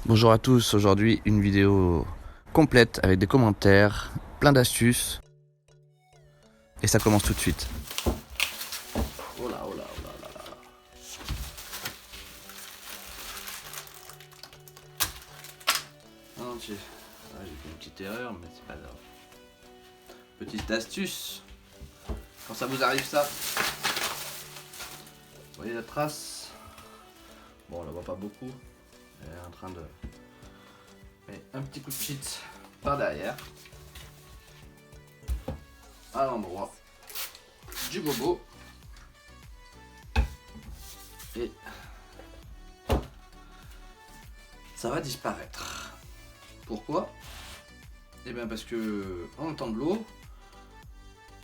Bonjour à tous, aujourd'hui une vidéo complète avec des commentaires, plein d'astuces. Et ça commence tout de suite. Oh là, oh là, oh là, là, là. Non, j'ai fait une petite erreur, mais c'est pas grave. Petite astuce. Quand ça vous arrive ça, vous voyez la trace? Bon, on la voit pas beaucoup. Elle est en train de... Mais un petit coup de shit par derrière. À l'endroit du bobo. Et ça va disparaître. Pourquoi? Eh bien parce que en même temps de l'eau,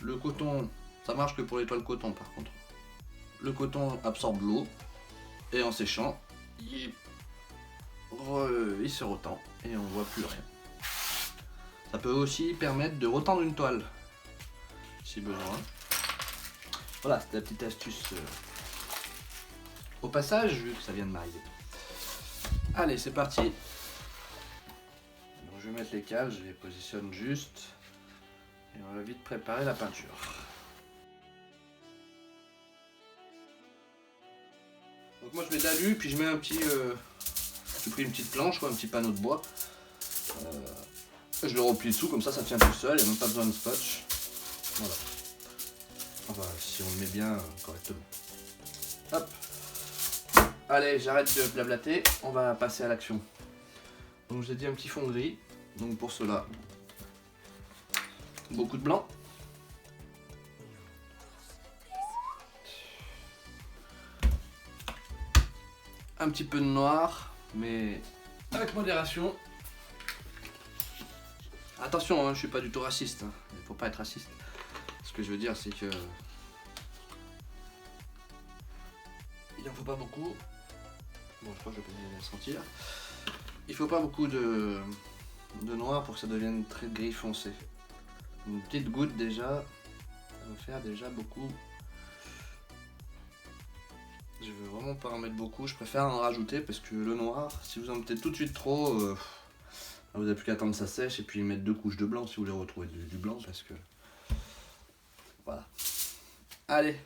le coton, ça marche que pour les toiles coton par contre. Le coton absorbe l'eau et en séchant, il se retend et on voit plus rien. Ça peut aussi permettre de retendre une toile si besoin. Voilà, c'est la petite astuce au passage vu que ça vient de m'arriver. Allez, c'est parti. Donc je vais mettre les cales, je les positionne juste et on va vite préparer la peinture. Donc moi je mets de l'alu puis je mets un petit, j'ai pris une petite planche ou un petit panneau de bois. Je le replie dessous comme ça tient tout seul, il n'y a même pas besoin de scotch. Voilà. Enfin si on le met bien correctement. Hop. Allez, j'arrête de blablater, on va passer à l'action. Donc j'ai dit un petit fond gris, donc pour cela, beaucoup de blanc. Un petit peu de noir, mais avec modération. Attention, hein, je suis pas du tout raciste, hein. Il faut pas être raciste. Ce que je veux dire, c'est que il en faut pas beaucoup. Bon, je crois que je peux bien le sentir. Il faut pas beaucoup de noir pour que ça devienne très gris foncé. Une petite goutte déjà, ça va faire déjà beaucoup. Je veux vraiment pas en mettre beaucoup, je préfère en rajouter parce que le noir, si vous en mettez tout de suite trop, vous n'avez plus qu'à attendre que ça sèche et puis mettre 2 couches de blanc si vous voulez retrouver du blanc parce que... Voilà. Allez,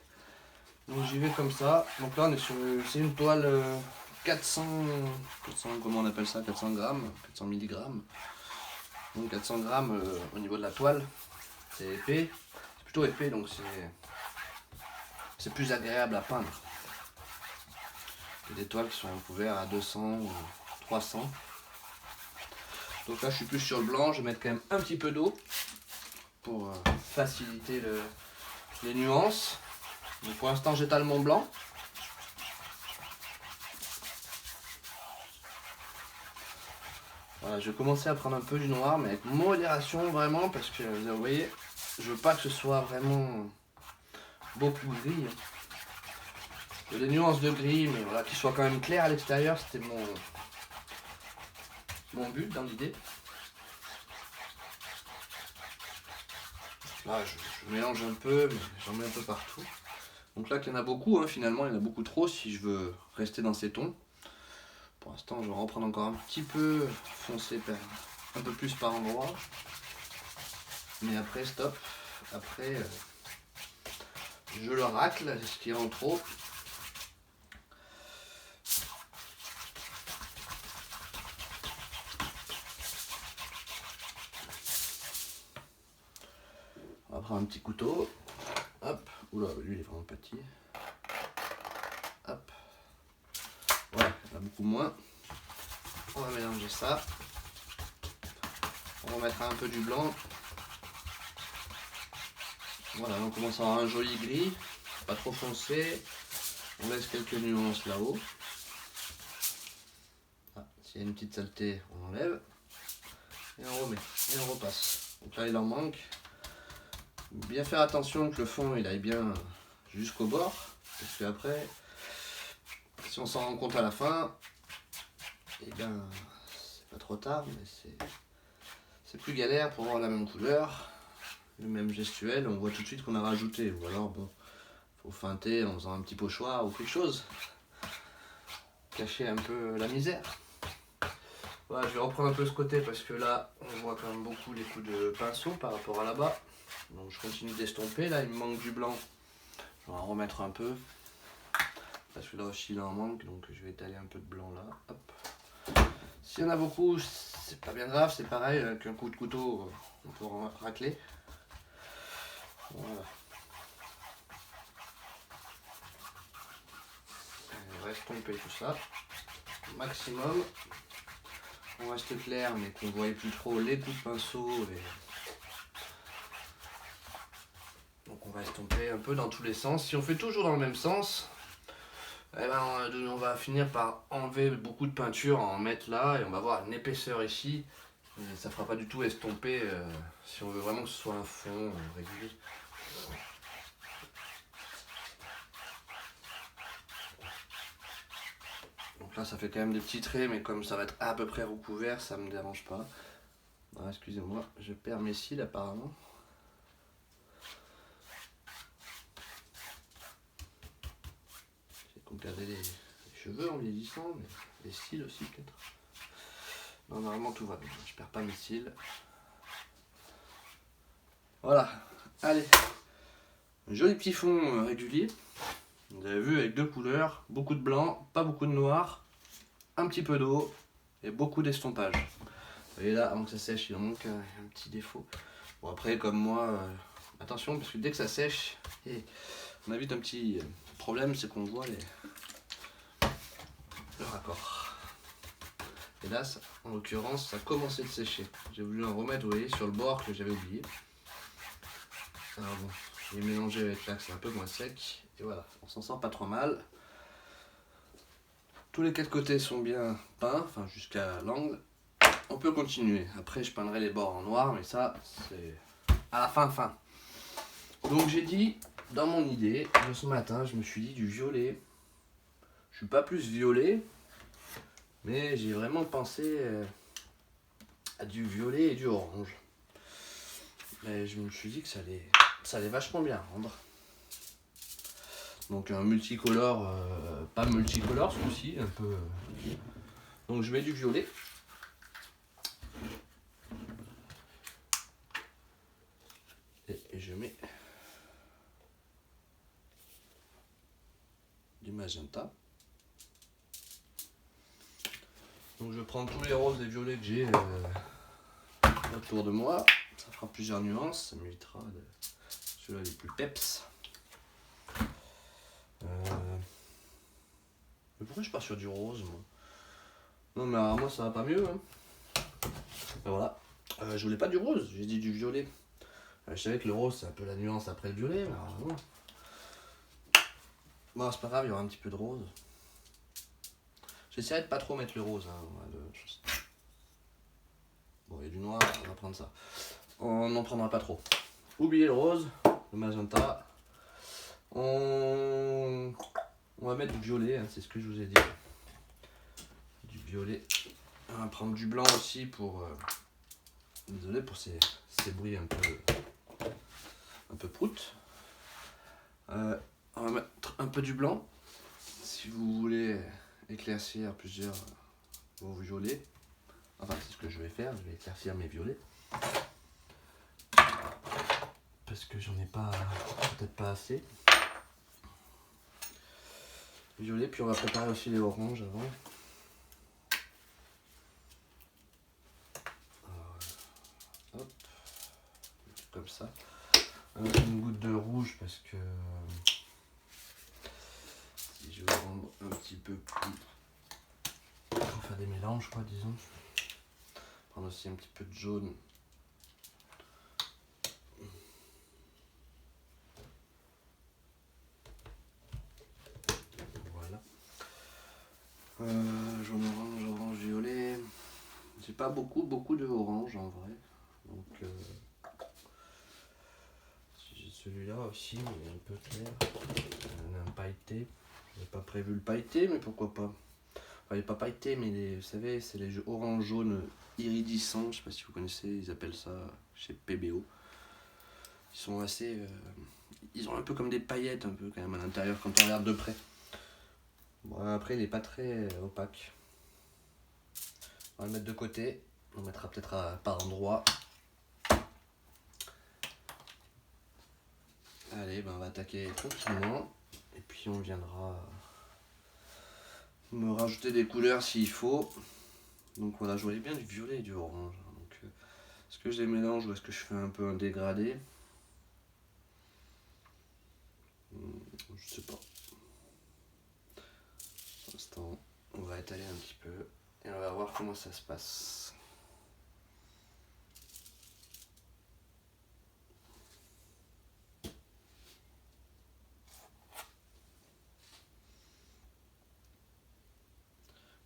donc j'y vais comme ça. Donc là on est sur c'est une toile 400, comment on appelle ça, 400 grammes, 400 milligrammes. Donc 400 grammes au niveau de la toile, c'est épais, c'est plutôt épais donc c'est plus agréable à peindre. Il y a des toiles qui sont couvertes à 200 ou 300. Donc là je suis plus sur le blanc, je vais mettre quand même un petit peu d'eau pour faciliter les nuances. Donc pour l'instant j'étale mon blanc. Voilà, je vais commencer à prendre un peu du noir mais avec modération vraiment parce que vous voyez, je veux pas que ce soit vraiment beaucoup gris. Il y a des nuances de gris mais voilà, qu'il soit quand même clair à l'extérieur, c'était mon but dans l'idée. Là je mélange un peu, mais j'en mets un peu partout. Donc là qu'il y en a beaucoup, hein, finalement il y en a beaucoup trop si je veux rester dans ces tons. Pour l'instant je vais reprendre encore un petit peu foncé, un peu plus par endroit. Mais après stop, après je le racle, ce qui est en trop. On va prendre un petit couteau. Hop, oula, lui il est vraiment petit. Hop. Ouais, il y en a beaucoup moins. On va mélanger ça. On va mettre un peu du blanc. Voilà, on commence à avoir un joli gris, pas trop foncé. On laisse quelques nuances là-haut. Ah, s'il y a une petite saleté, on enlève. Et on remet, et on repasse. Donc là il en manque. Bien faire attention que le fond il aille bien jusqu'au bord. Parce que après, si on s'en rend compte à la fin, et bien c'est pas trop tard, mais c'est plus galère pour avoir la même couleur, le même gestuel, on voit tout de suite qu'on a rajouté. Ou alors bon, faut feinter en faisant un petit pochoir ou quelque chose. Cacher un peu la misère. Voilà, je vais reprendre un peu ce côté parce que là, on voit quand même beaucoup les coups de pinceau par rapport à là-bas. Donc je continue d'estomper. Là, il me manque du blanc. Je vais en remettre un peu. Parce que là aussi, il en manque. Donc je vais étaler un peu de blanc là. Hop. S'il y en a beaucoup, c'est pas bien grave. C'est pareil, avec un coup de couteau, on peut racler. Voilà. On va estomper tout ça. Au maximum. On reste clair, mais qu'on ne voyait plus trop les coups de pinceau. Donc on va estomper un peu dans tous les sens. Si on fait toujours dans le même sens, eh ben, on va finir par enlever beaucoup de peinture, en mettre là, et on va avoir une épaisseur ici. Et ça fera pas du tout estomper si on veut vraiment que ce soit un fond régulier. Donc là ça fait quand même des petits traits, mais comme ça va être à peu près recouvert, ça me dérange pas. Ah, excusez-moi, je perds mes cils apparemment. J'ai qu'on perdait les cheveux en vieillissant, mais les cils aussi peut-être. Non, normalement tout va bien, je perds pas mes cils. Voilà, allez, un joli petit fond régulier. Vous avez vu, avec deux couleurs, beaucoup de blanc, pas beaucoup de noir, un petit peu d'eau et beaucoup d'estompage. Vous voyez là, avant que ça sèche, il en manque un petit défaut. Bon après, comme moi, attention, parce que dès que ça sèche, on a vite un petit problème, c'est qu'on voit le raccord. Et là, ça, en l'occurrence, ça a commencé de sécher. J'ai voulu en remettre, vous voyez, sur le bord que j'avais oublié. Alors bon, je vais mélanger avec là, c'est un peu moins sec. Et voilà, on s'en sort pas trop mal. Tous les quatre côtés sont bien peints, enfin jusqu'à l'angle. On peut continuer. Après, je peindrai les bords en noir, mais ça, c'est à la fin. Donc j'ai dit, dans mon idée, ce matin, je me suis dit du violet. Je suis pas plus violet, mais j'ai vraiment pensé à du violet et du orange. Mais je me suis dit que ça allait vachement bien rendre. Donc un multicolore, pas multicolore ce coup-ci, un peu. Donc je mets du violet. Et je mets du magenta. Donc je prends tous les roses et violets que j'ai autour de moi. Ça fera plusieurs nuances, ça m'évitera de ceux-là les plus peps. Mais pourquoi je pars sur du rose moi? Non mais alors, moi ça va pas mieux. Hein. Et voilà. Je voulais pas du rose, j'ai dit du violet. Je savais que le rose c'est un peu la nuance après le violet, mais alors, bon. Bon c'est pas grave, il y aura un petit peu de rose. J'essaierai de pas trop mettre le rose. Hein. Bon, il y a du noir, on va prendre ça. On n'en prendra pas trop. Oubliez le rose, le magenta. On va mettre du violet, hein, c'est ce que je vous ai dit. Du violet. On va prendre du blanc aussi pour... désolé pour ces bruits un peu prout. On va mettre un peu du blanc. Si vous voulez éclaircir plusieurs vos violets. Enfin, c'est ce que je vais faire, je vais éclaircir mes violets. Parce que j'en ai pas, peut-être pas assez. Violet, puis on va préparer aussi les oranges avant. Hop, comme ça. Une goutte de rouge parce que si je veux rendre un petit peu plus, pour faire des mélanges quoi, disons. Prendre aussi un petit peu de jaune. Voilà. Jaune, orange, violet. J'ai pas beaucoup de orange en vrai. Donc j'ai celui-là aussi, mais il est un peu clair. Un pailleté. J'avais pas prévu le pailleté, mais pourquoi pas. Enfin, il n'est pas pailleté, mais vous savez, c'est les orange jaune iridescents. Je sais pas si vous connaissez, ils appellent ça chez PBO. Ils sont assez. Ils ont un peu comme des paillettes, un peu quand même à l'intérieur quand on regarde de près. Bon, après, il n'est pas très opaque. On va le mettre de côté. On le mettra peut-être par endroit. Allez, ben on va attaquer tranquillement. Et puis on viendra me rajouter des couleurs s'il faut. Donc voilà, je voyais bien du violet et du orange. Donc, est-ce que je les mélange ou est-ce que je fais un peu un dégradé? Je sais pas. Pour l'instant, on va étaler un petit peu et on va voir comment ça se passe.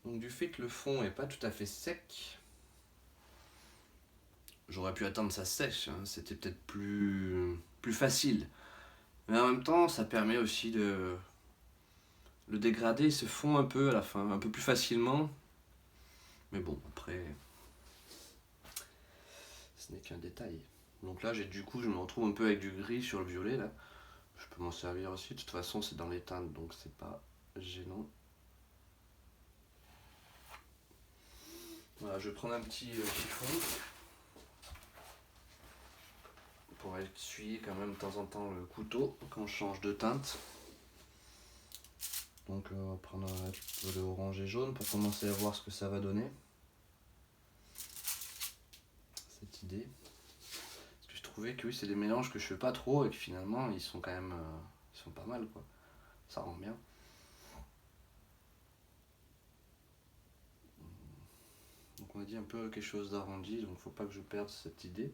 Donc du fait que le fond est pas tout à fait sec, j'aurais pu attendre ça sèche, hein, c'était peut-être plus facile. Mais en même temps, ça permet aussi de le dégradé se fond un peu à la fin, un peu plus facilement. Mais bon, après, ce n'est qu'un détail. Donc là, du coup, je me retrouve un peu avec du gris sur le violet là. Je peux m'en servir aussi. De toute façon, c'est dans les teintes, donc c'est pas gênant. Voilà, je vais prendre un petit chiffon pour essuyer quand même de temps en temps le couteau quand je change de teinte. Donc on va prendre un peu de orange et jaune pour commencer à voir ce que ça va donner. Cette idée. Parce que je trouvais que oui, c'est des mélanges que je fais pas trop et que finalement ils sont quand même ils sont pas mal quoi. Ça rend bien. Donc on a dit un peu quelque chose d'arrondi, donc faut pas que je perde cette idée.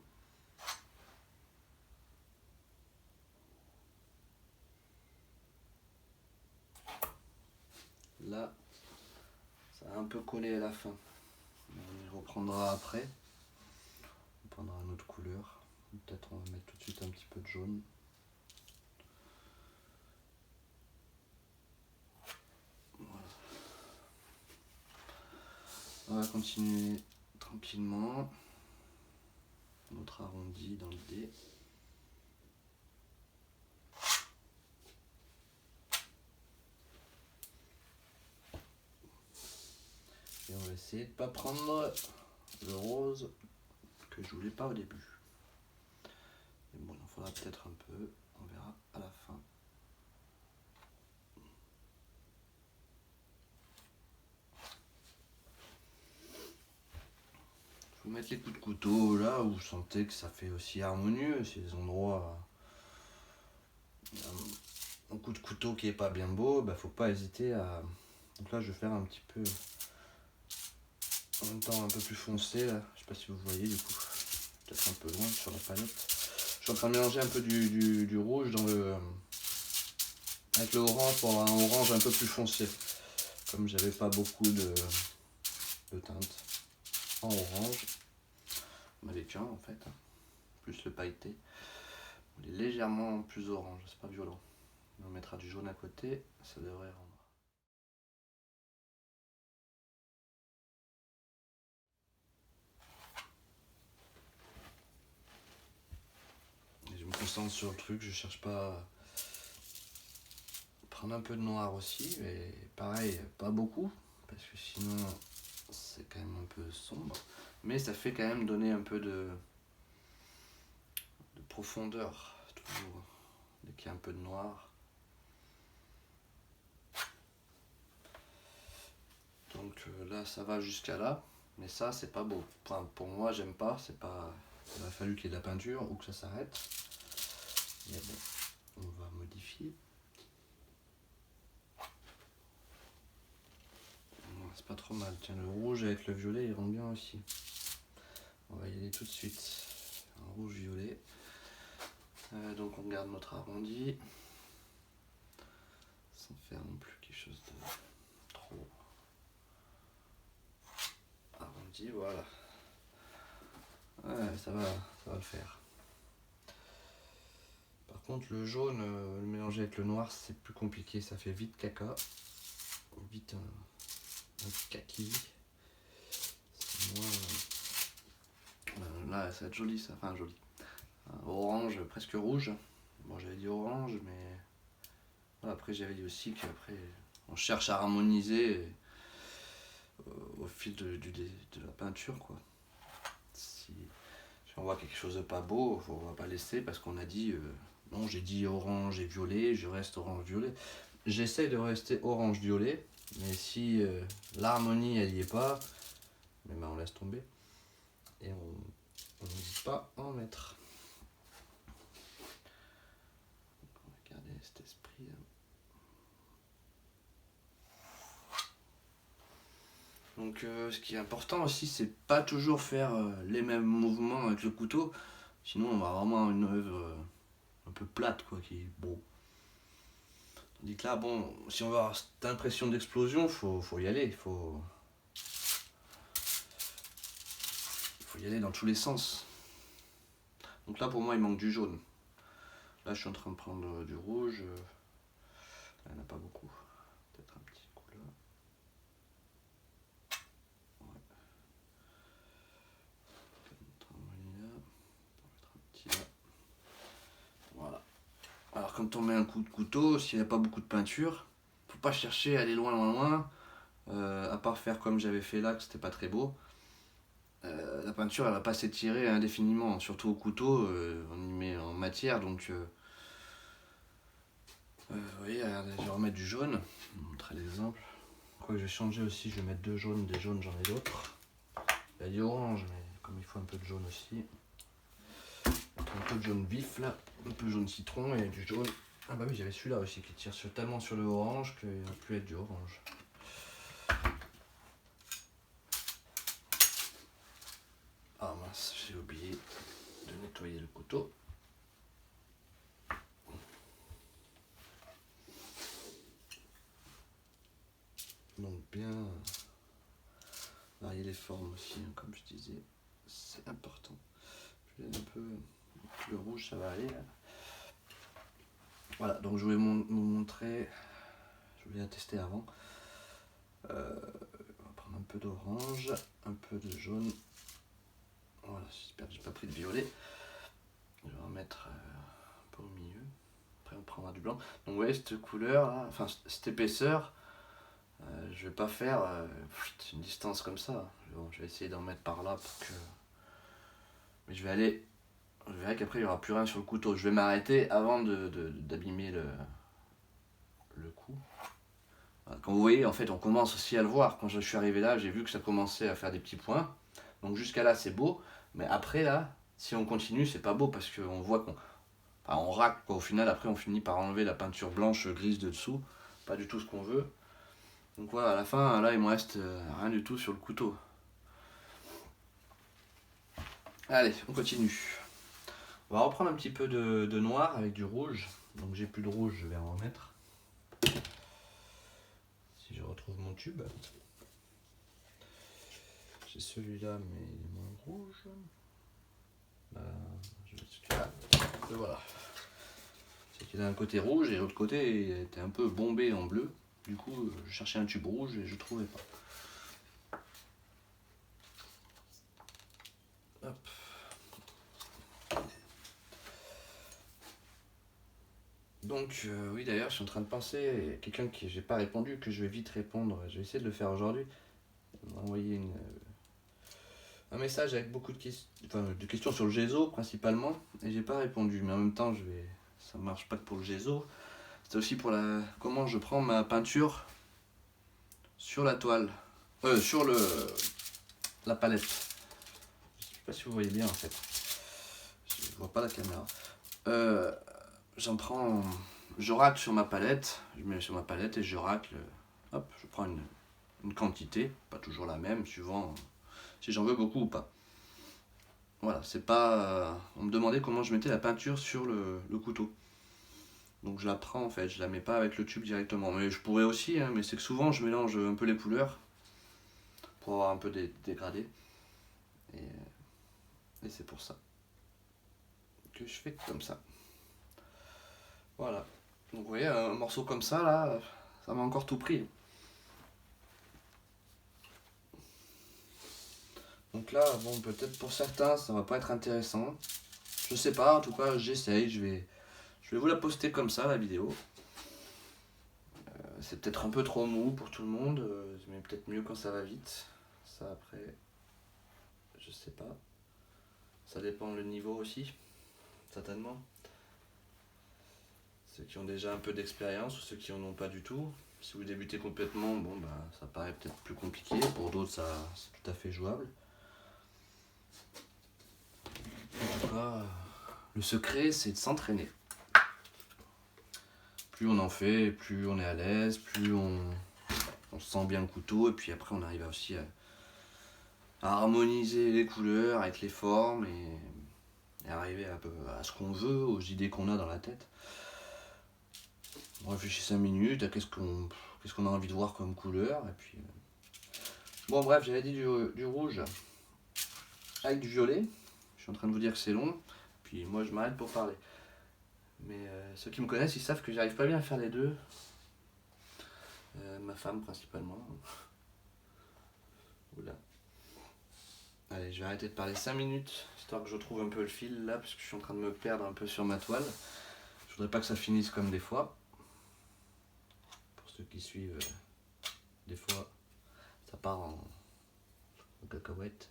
Là, ça a un peu collé à la fin. On y reprendra après. On prendra une autre couleur. Peut-être on va mettre tout de suite un petit peu de jaune. Voilà. On va continuer tranquillement. Notre arrondi dans l'idée. Et on va essayer de ne pas prendre le rose que je voulais pas au début. Mais bon, il en faudra peut-être un peu. On verra à la fin. Faut mettre les coups de couteau là où vous sentez que ça fait aussi harmonieux. Ces endroits, un coup de couteau qui est pas bien beau, bah faut pas hésiter à. Donc là, je vais faire un petit peu. En même temps, un peu plus foncé là. Je sais pas si vous voyez du coup. Peut-être un peu loin sur la palette. Je suis en train de mélanger un peu du rouge dans avec le orange pour avoir un orange un peu plus foncé. Comme j'avais pas beaucoup de teintes en orange. On avait qu'un en fait. Plus le pailleté. Il est légèrement plus orange, c'est pas violent. On mettra du jaune à côté, ça devrait rendre. Et je me concentre sur le truc, je cherche pas à prendre un peu de noir aussi, mais pareil, pas beaucoup, parce que sinon c'est quand même un peu sombre. Mais ça fait quand même donner un peu de profondeur, toujours, dès qu'il y a un peu de noir. Donc là ça va jusqu'à là, mais ça c'est pas beau. Enfin, pour moi j'aime pas, c'est pas. Il a fallu qu'il y ait de la peinture ou que ça s'arrête. Mais bon, on va modifier. C'est pas trop mal. Tiens, le rouge avec le violet, il rend bien aussi. On va y aller tout de suite. Un rouge-violet. Donc on garde notre arrondi. Sans faire non plus quelque chose de trop arrondi. Voilà. Ouais, ça va le faire. Par contre, le jaune, le mélanger avec le noir, c'est plus compliqué. Ça fait vite caca. Vite un kaki. C'est moins. Là, ça va être joli ça. Enfin, joli. Orange, presque rouge. Bon, j'avais dit orange, mais voilà, après j'avais dit aussi qu'après on cherche à harmoniser. au fil de la peinture, quoi. Si on voit quelque chose de pas beau, on va pas laisser parce qu'on a dit non, j'ai dit orange et violet, je reste orange violet. J'essaye de rester orange violet, mais si l'harmonie elle y est pas, mais ben on laisse tomber et on n'hésite pas à en mettre. On va garder cet esprit. Donc ce qui est important aussi, c'est pas toujours faire les mêmes mouvements avec le couteau, sinon on va vraiment avoir une œuvre un peu plate, quoi, qui est bon. Tandis que là, bon, si on veut avoir cette impression d'explosion, faut y aller, faut y aller dans tous les sens. Donc là, pour moi, il manque du jaune. Là, je suis en train de prendre du rouge. Là, il n'y en a pas beaucoup. Peut-être un petit coup là. Ouais. Un petit là. Voilà. Alors, quand on met un coup de couteau, s'il n'y a pas beaucoup de peinture, faut pas chercher à aller loin, loin, loin. À part faire comme j'avais fait là, que c'était pas très beau. La peinture elle va pas s'étirer indéfiniment, surtout au couteau, on y met en matière, donc vous voyez, je vais remettre du jaune, je vais vous montrer l'exemple. Quoi que je vais changer aussi, je vais mettre deux jaunes, des jaunes j'en ai d'autres. Il y a du orange, mais comme il faut un peu de jaune aussi. Un peu de jaune vif là, un peu jaune citron et du jaune. Ah bah oui, j'avais celui-là aussi qui tire tellement sur le orange qu'il va plus être du orange. Ah mince, j'ai oublié de nettoyer le couteau. Donc bien varier les formes aussi, hein, comme je disais, c'est important. Je vais un peu le rouge, ça va aller là. Voilà, donc je voulais vous montrer, je voulais la tester avant. On va prendre un peu d'orange, un peu de jaune. Voilà, j'espère que j'ai pas pris de violet. Je vais en mettre un peu au milieu. Après on prendra du blanc. Donc vous voyez cette couleur là, enfin cette épaisseur, je vais pas faire une distance comme ça. Bon, je vais essayer d'en mettre par là pour que. Mais je vais aller. Je verrai qu'après il n'y aura plus rien sur le couteau. Je vais m'arrêter avant d'abîmer le coup. Voilà, quand vous voyez, en fait, on commence aussi à le voir. Quand je suis arrivé là, j'ai vu que ça commençait à faire des petits points. Donc jusqu'à là, c'est beau. Mais après, là, si on continue, c'est pas beau parce qu'on voit qu'on. Enfin, on racle, quoi. Au final, après, on finit par enlever la peinture blanche grise de dessous. Pas du tout ce qu'on veut. Donc voilà, à la fin, là, il me reste rien du tout sur le couteau. Allez, on continue. On va reprendre un petit peu de noir avec du rouge. Donc j'ai plus de rouge, je vais en remettre. Si je retrouve mon tube. J'ai celui-là, mais il est moins rouge. Je vais celui-là. Le voilà. C'est qu'il a un côté rouge et l'autre côté il était un peu bombé en bleu. Du coup, je cherchais un tube rouge et je trouvais pas. Hop. Donc oui, d'ailleurs je suis en train de penser, quelqu'un qui j'ai pas répondu, que je vais vite répondre, je vais essayer de le faire aujourd'hui. Il m'a envoyé un message avec beaucoup de questions sur le gesso principalement, et j'ai pas répondu, mais en même temps ça marche pas que pour le gesso, c'est aussi pour comment je prends ma peinture sur la toile, sur la palette. Je sais pas si vous voyez bien en fait, je vois pas la caméra. J'en prends, je racle sur ma palette, je mets sur ma palette et je racle, hop, je prends une quantité, pas toujours la même, suivant si j'en veux beaucoup ou pas. Voilà, c'est pas, on me demandait comment je mettais la peinture sur le couteau. Donc je la prends en fait, je la mets pas avec le tube directement. Mais je pourrais aussi, hein, mais c'est que souvent je mélange un peu les couleurs pour avoir un peu des dégradés. Et c'est pour ça que je fais comme ça. Voilà. Donc vous voyez, un morceau comme ça, là, ça m'a encore tout pris. Donc là, bon, peut-être pour certains, ça va pas être intéressant. Je sais pas, en tout cas, j'essaye, je vais vous la poster comme ça, la vidéo. C'est peut-être un peu trop mou pour tout le monde, mais peut-être mieux quand ça va vite. Ça après, je sais pas. Ça dépend le niveau aussi, certainement. Ceux qui ont déjà un peu d'expérience ou ceux qui en ont pas du tout. Si vous débutez complètement, bon bah ça paraît peut-être plus compliqué. Pour d'autres, ça c'est tout à fait jouable. En tout cas, le secret c'est de s'entraîner. Plus on en fait, plus on est à l'aise, plus on sent bien le couteau, et puis après on arrive aussi à harmoniser les couleurs avec les formes et arriver à ce qu'on veut, aux idées qu'on a dans la tête. On réfléchit 5 minutes à qu'est-ce qu'on a envie de voir comme couleur, et puis... Bon bref, j'avais dit du rouge avec du violet. Je suis en train de vous dire que c'est long, puis moi je m'arrête pour parler. Mais ceux qui me connaissent, ils savent que j'arrive pas bien à faire les deux. Ma femme principalement. Oula. Allez, je vais arrêter de parler 5 minutes, histoire que je retrouve un peu le fil là, parce que je suis en train de me perdre un peu sur ma toile. Je voudrais pas que ça finisse comme des fois. Pour ceux qui suivent, des fois ça part en cacahuète.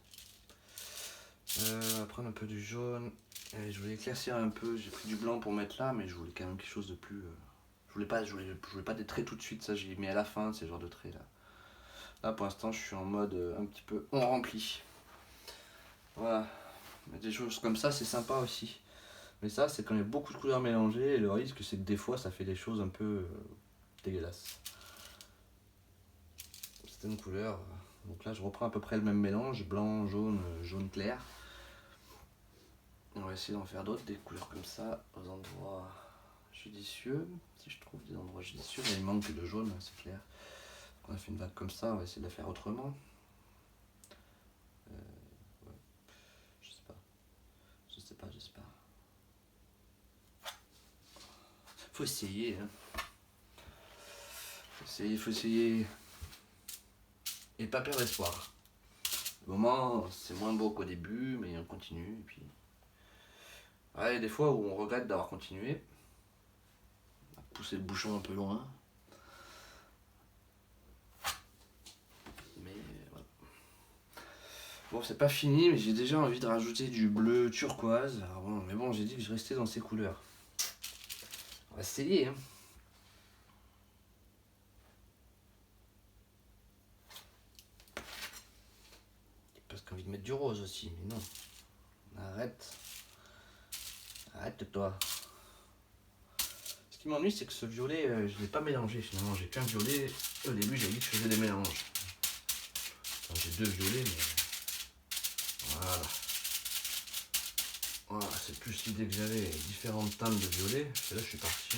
On va prendre un peu du jaune. Je voulais éclaircir un peu, j'ai pris du blanc pour mettre là, mais je voulais quand même quelque chose de plus... Je voulais pas des traits tout de suite, ça j'ai mis à la fin, ces genres de traits là. Là pour l'instant je suis en mode un petit peu on remplit. Voilà, mais des choses comme ça c'est sympa aussi. Mais ça c'est quand il y a beaucoup de couleurs mélangées, et le risque c'est que des fois ça fait des choses un peu dégueulasses. Certaines couleurs, donc là je reprends à peu près le même mélange, blanc, jaune, jaune clair. On va essayer d'en faire d'autres, des couleurs comme ça, aux endroits judicieux. Si je trouve des endroits judicieux, mais il manque que de jaune, c'est clair. On a fait une vague comme ça, on va essayer de la faire autrement. Ouais. Je sais pas, j'espère. Faut essayer, hein. Faut essayer. Et pas perdre espoir. Au moment, c'est moins beau qu'au début, mais on continue, et puis... Ouais, il y a des fois où on regrette d'avoir continué. On a poussé le bouchon un peu loin. Mais voilà. Bon, c'est pas fini, mais j'ai déjà envie de rajouter du bleu turquoise. Alors bon, mais bon, j'ai dit que je restais dans ces couleurs. On va essayer, hein. J'ai presque envie de mettre du rose aussi, mais non. Arrête. Arrête-toi. Ce qui m'ennuie, c'est que ce violet, je ne l'ai pas mélangé finalement. J'ai qu'un violet. Au début, j'ai dit que je faisais des mélanges. Enfin, j'ai deux violets, mais voilà. Voilà, c'est plus l'idée que j'avais. Différentes teintes de violet. Et là, je suis parti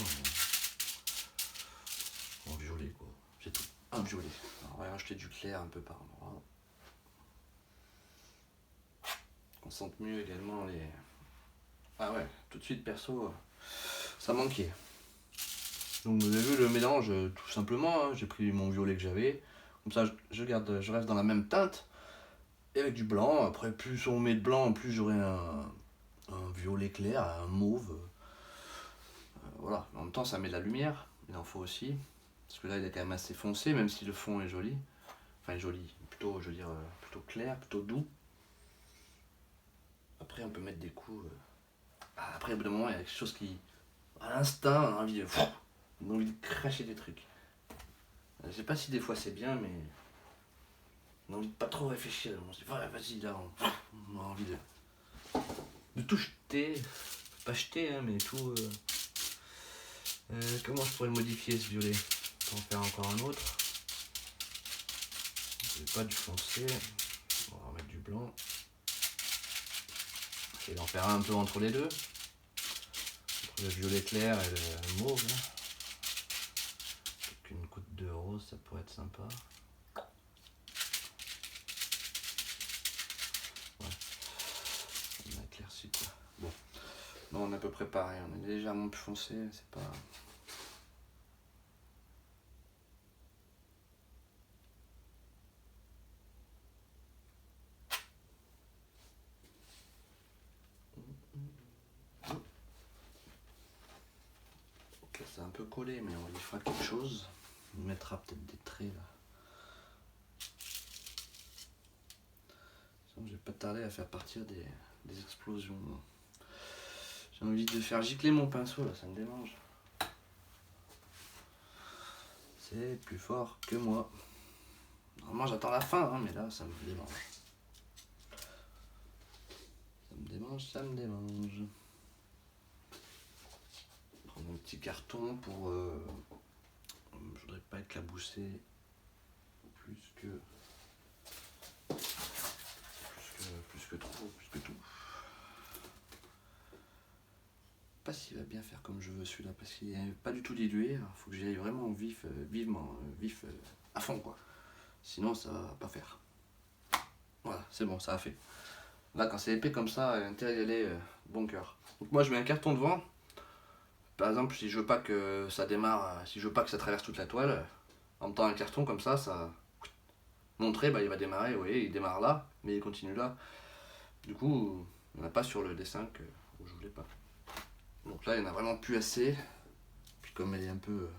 en violet, quoi. C'est tout. Un violet. Alors, on va rajouter du clair un peu par endroit. On sente mieux également les... Ah ouais, tout de suite, perso, ça manquait. Donc vous avez vu le mélange, tout simplement, hein. J'ai pris mon violet que j'avais, comme ça je reste dans la même teinte, et avec du blanc. Après plus on met de blanc, plus j'aurai un violet clair, un mauve. Voilà, en même temps ça met de la lumière, il en faut aussi, parce que là il est quand même assez foncé, même si le fond est joli. Enfin joli, plutôt je veux dire plutôt clair, plutôt doux. Après on peut mettre des coups... Après au bout d'un moment il y a quelque chose qui, à l'instinct, on a envie de cracher des trucs. Je sais pas si des fois c'est bien, mais on a envie de pas trop réfléchir. On se dit, voilà, vas-y, là, on a envie de tout jeter. Pas jeter, hein, mais tout... comment je pourrais le modifier, ce violet, pour en faire encore un autre? Je vais pas du foncé. On va remettre du blanc. Essayer d'en faire un peu entre les deux. Entre le violet clair et le mauve. Avec une goutte de rose, ça pourrait être sympa. Quoi. Bon, on est à peu près pareil, on est légèrement plus foncé, c'est pas... Ok, c'est un peu collé, mais on y fera quelque chose. On mettra peut-être des traits là. Sinon, je vais pas tarder à faire partir des explosions. J'ai envie de faire gicler mon pinceau là, ça me démange. C'est plus fort que moi. Normalement j'attends la fin, hein, mais là ça me démange. Ça me démange, ça me démange. Prendre un petit carton pour... je voudrais pas éclabousser plus que trop, plus que tout. Je sais pas s'il va bien faire comme je veux celui-là parce qu'il n'est pas du tout dilué. Il faut que j'y aille vraiment vif, à fond quoi. Sinon ça va pas faire. Voilà, c'est bon, ça a fait. Là quand c'est épais comme ça, à l'intérieur il y a bon cœur. Donc moi je mets un carton devant. Par exemple si je veux pas que ça démarre, si je veux pas que ça traverse toute la toile, en mettant un carton comme ça, montrer, bah, il va démarrer, vous voyez, il démarre là, mais il continue là. Du coup, il n'y en a pas sur le dessin où je voulais pas. Donc là, il n'y en a vraiment plus assez. Puis comme elle est un peu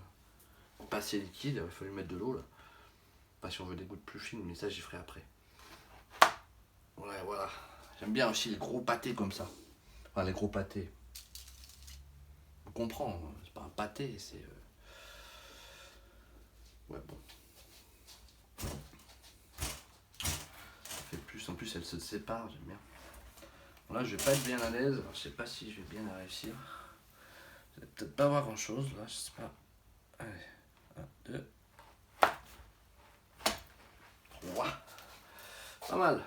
pas assez liquide, il faut lui mettre de l'eau là. Pas si on veut des gouttes plus fines, mais ça j'y ferai après. Ouais, voilà. J'aime bien aussi les gros pâtés comme ça. Enfin, les gros pâtés. On comprend, c'est pas un pâté, c'est... Ouais, bon. En plus elle se sépare, j'aime bien. Bon, là je vais pas être bien à l'aise, alors je sais pas si je vais bien la réussir. Je vais peut-être pas voir grand chose là, je sais pas. Allez, 1, 2, 3. Pas mal.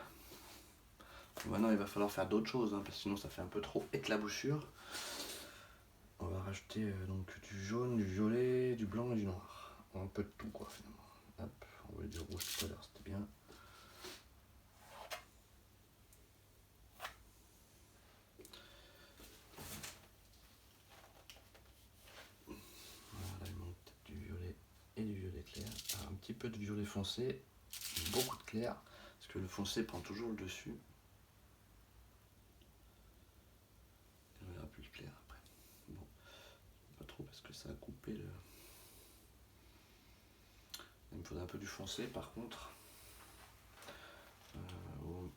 Maintenant il va falloir faire d'autres choses, hein, parce que sinon ça fait un peu trop éclaboussure. On va rajouter donc du jaune, du violet, du blanc et du noir. Un peu de tout quoi finalement. Hop, on voulait dire rouge tout à l'heure, c'était bien. Voilà, il manque peut-être du violet et du violet clair. Alors, un petit peu de violet foncé, beaucoup de clair, parce que le foncé prend toujours le dessus. Et on verra plus clair après. Bon, pas trop parce que ça a coupé le... Il me faudrait un peu du foncé par contre. Au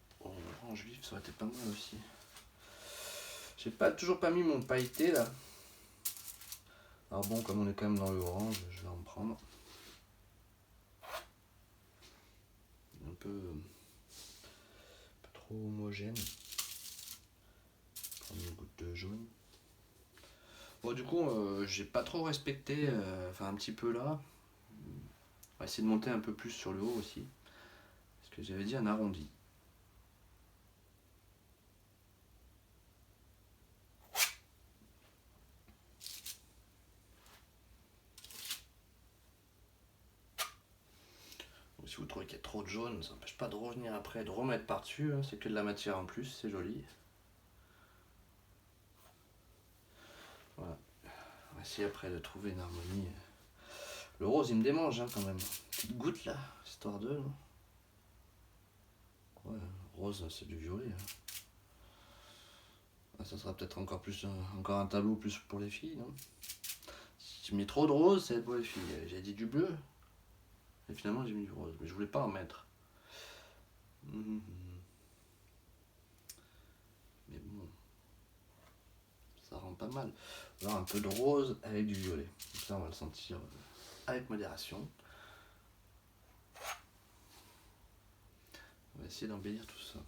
orange vif, ça aurait été pas mal aussi. J'ai toujours pas mis mon pailleté là. Alors bon, comme on est quand même dans le orange, je vais en prendre. Un peu pas trop homogène. Prendre une goutte de jaune. Bon, du coup, j'ai pas trop respecté, enfin un petit peu là. On va essayer de monter un peu plus sur le haut aussi. Parce que j'avais dit un arrondi. Donc, si vous trouvez qu'il y a trop de jaune, ça n'empêche pas de revenir après, de remettre par-dessus. Hein. C'est que de la matière en plus, c'est joli. Voilà. On va essayer après de trouver une harmonie. Le rose, il me démange hein, quand même. Petite goutte là, histoire de, non? Ouais, rose, c'est du violet. Hein. Ah, ça sera peut-être encore plus, encore un tableau plus pour les filles, non? Si je mets trop de rose, c'est pour les filles. J'ai dit du bleu. Et finalement, j'ai mis du rose. Mais je voulais pas en mettre. Mais bon, ça rend pas mal. Alors un peu de rose avec du violet. Comme ça, on va le sentir avec modération. On va essayer d'embellir tout ça.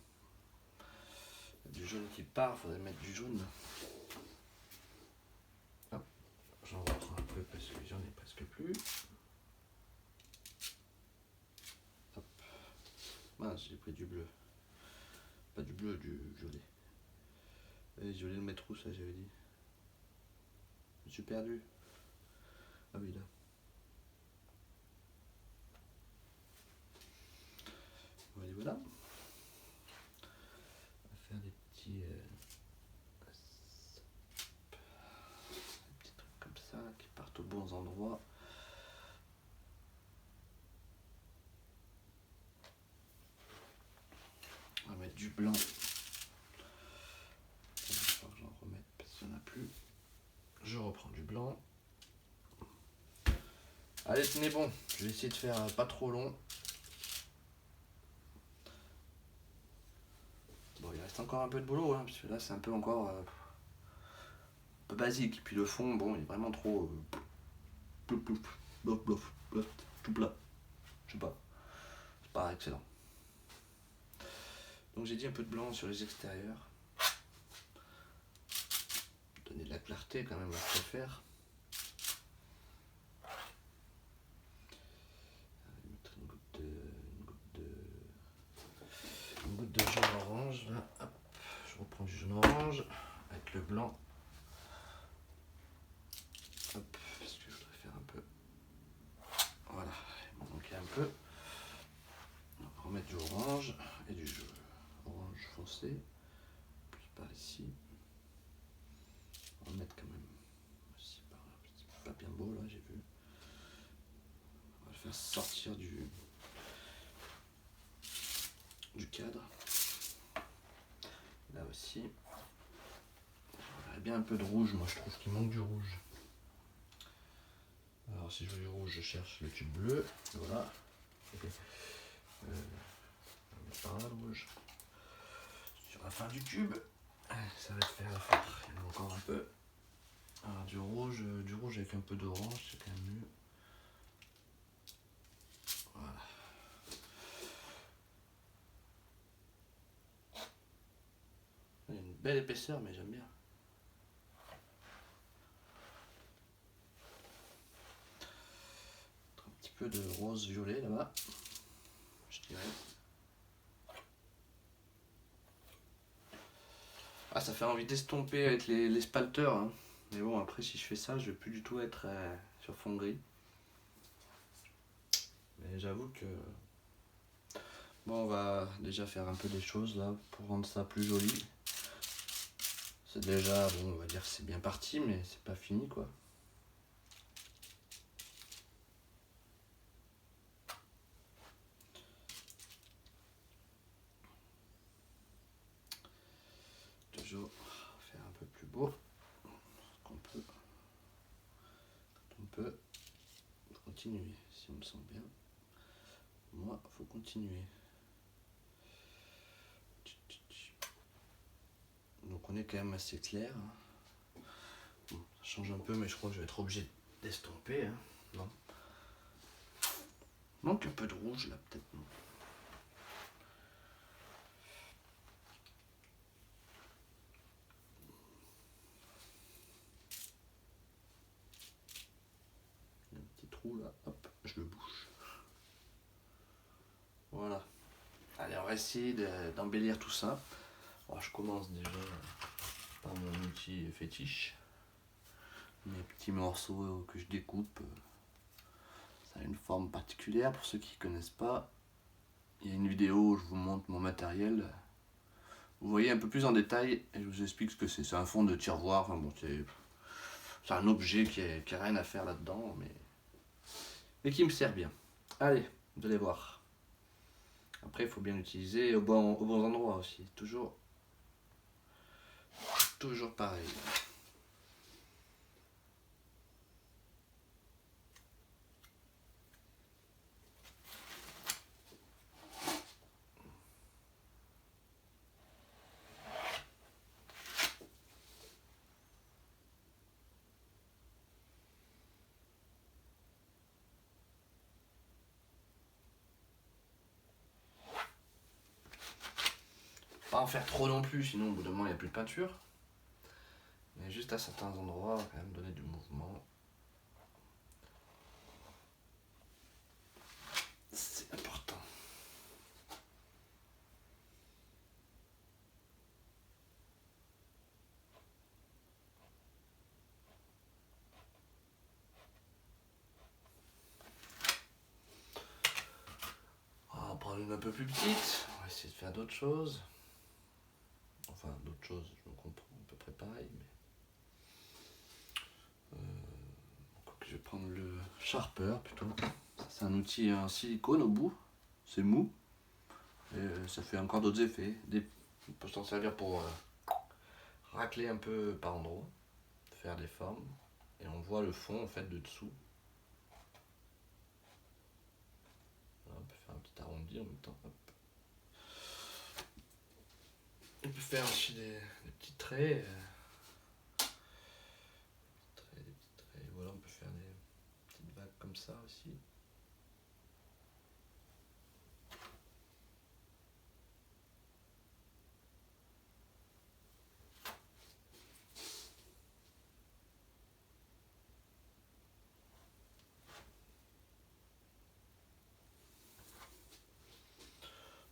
Il y a du jaune qui part, il faudrait mettre du jaune. Hop, j'en reprends un peu parce que j'en ai presque plus. Hop. Mince, j'ai pris du bleu. Pas du bleu, du violet. Et je voulais le mettre où ça, j'avais dit. Je me suis perdu. Ah oui, là. Voilà. On va faire des petits trucs comme ça qui partent aux bons endroits. On va mettre du blanc. Il va falloir que j'en remette parce qu'il n'y en a plus. Je reprends du blanc. Allez, tenez bon, je vais essayer de faire pas trop long. Bon, il reste encore un peu de boulot, hein, parce que là c'est un peu encore un peu basique. Et puis le fond, bon, il est vraiment trop plouf, plouf, blof, blof, blof, tout plat. Je sais pas, c'est pas excellent. Donc j'ai dit un peu de blanc sur les extérieurs. Donner de la clarté quand même, je préfère. Une goutte de jaune orange, là, hop, je reprends du jaune orange avec le blanc. Hop, parce que je voudrais faire un peu. Voilà, il m'en manquait un peu. On va remettre du orange et du jaune. Orange foncé, plus par ici. On va mettre quand même aussi par là, c'est pas bien beau là, j'ai vu. On va le faire sortir du cadre. Là aussi. Il y a bien un peu de rouge, moi je trouve qu'il manque du rouge. Alors si je veux du rouge, je cherche le tube bleu. Voilà. Okay. On va mettre par là le rouge. Sur la fin du tube. Ça va te faire l'affaire. Il y en a encore un peu. Alors du rouge avec un peu d'orange, c'est quand même mieux. Voilà. Il y a une belle épaisseur, mais j'aime bien. Un petit peu de rose violet là-bas, je dirais. Ah, ça fait envie d'estomper avec les spalteurs. Hein. Mais bon, après, si je fais ça, je vais plus du tout être sur fond gris. Mais j'avoue que... Bon, on va déjà faire un peu des choses là pour rendre ça plus joli. C'est déjà, bon, on va dire que c'est bien parti, mais c'est pas fini quoi. Toujours faire un peu plus beau qu'on peut. Quand on peut continuer, si on me sent bien. Moi, faut continuer. Donc on est quand même assez clair. Bon, ça change un peu, mais je crois que je vais être obligé d'estomper. Hein. Non. Manque un peu de rouge là, peut-être. Non. Il y a un petit trou là, hop, je le bouche. Voilà. Allez, on va essayer d'embellir tout ça. Alors, je commence déjà par mon outil fétiche. Mes petits morceaux que je découpe. Ça a une forme particulière pour ceux qui ne connaissent pas. Il y a une vidéo où je vous montre mon matériel. Vous voyez un peu plus en détail et je vous explique ce que c'est. C'est un fond de tiroir. Enfin bon, c'est un objet qui a rien à faire là-dedans, mais qui me sert bien. Allez, vous allez voir. Après, il faut bien l'utiliser au bon endroit aussi. Toujours pareil. Pas en faire trop non plus, sinon au bout d'un moment il n'y a plus de peinture. Mais juste à certains endroits, quand même donner du mouvement. C'est important. On va en prendre une un peu plus petite. On va essayer de faire d'autres choses. Enfin, d'autres choses, je me comprends à peu près pareil. Mais... je vais prendre le Sharper plutôt. C'est un outil en silicone au bout. C'est mou. Et ça fait encore d'autres effets. On peut s'en servir pour racler un peu par endroit. Faire des formes. Et on voit le fond en fait de dessous. petit arrondi en même temps. Hop. On peut faire aussi des petits traits. Des petits traits. Voilà, on peut faire des petites vagues comme ça aussi.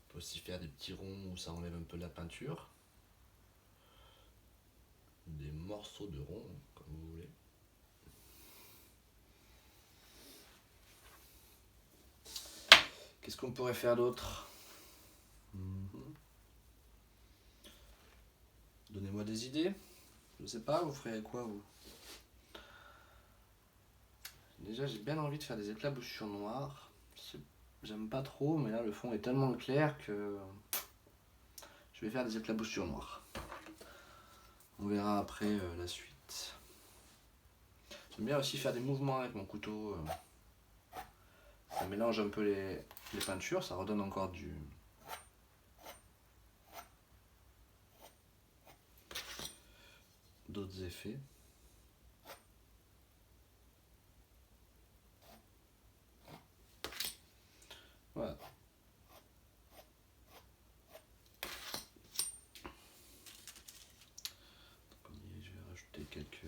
On peut aussi faire des petits ronds où ça enlève un peu la peinture. Des morceaux de rond, comme vous voulez. Qu'est-ce qu'on pourrait faire d'autre? Donnez-moi des idées. Je sais pas, vous ferez quoi vous? Déjà, j'ai bien envie de faire des éclaboussures noires. J'aime pas trop, mais là le fond est tellement clair que je vais faire des éclaboussures noires. On verra après la suite. J'aime bien aussi faire des mouvements avec mon couteau. Ça mélange un peu les peintures, ça redonne encore d'autres effets. Voilà. Je vais rajouter quelques...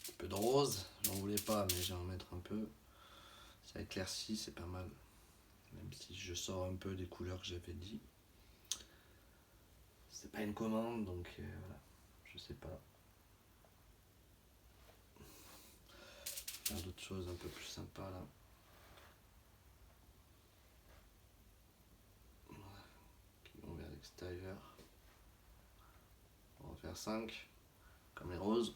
un peu de rose, j'en voulais pas mais je vais en mettre un peu. Ça éclaircit, c'est pas mal. Même si je sors un peu des couleurs que j'avais dit. C'est pas une commande donc voilà, je sais pas. Faire d'autres choses un peu plus sympas là. Voilà, qui vont vers l'extérieur. On va en faire 5, comme les roses.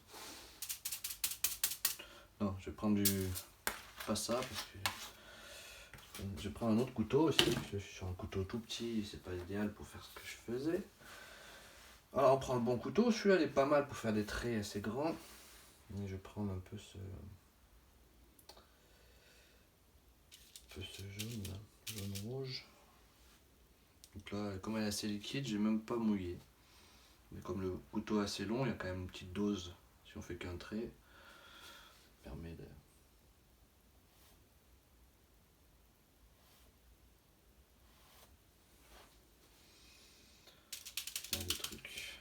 Non, je vais prendre pas ça parce que je prends un autre couteau aussi. Je suis sur un couteau tout petit, c'est pas idéal pour faire ce que je faisais. Alors on prend le bon couteau, celui-là il est pas mal pour faire des traits assez grands. Et je vais prendre un peu ce jaune là, jaune rouge. Donc là, comme elle est assez liquide, j'ai même pas mouillé. Mais comme le couteau est assez long, il y a quand même une petite dose si on fait qu'un trait. Ça permet de... faire des trucs.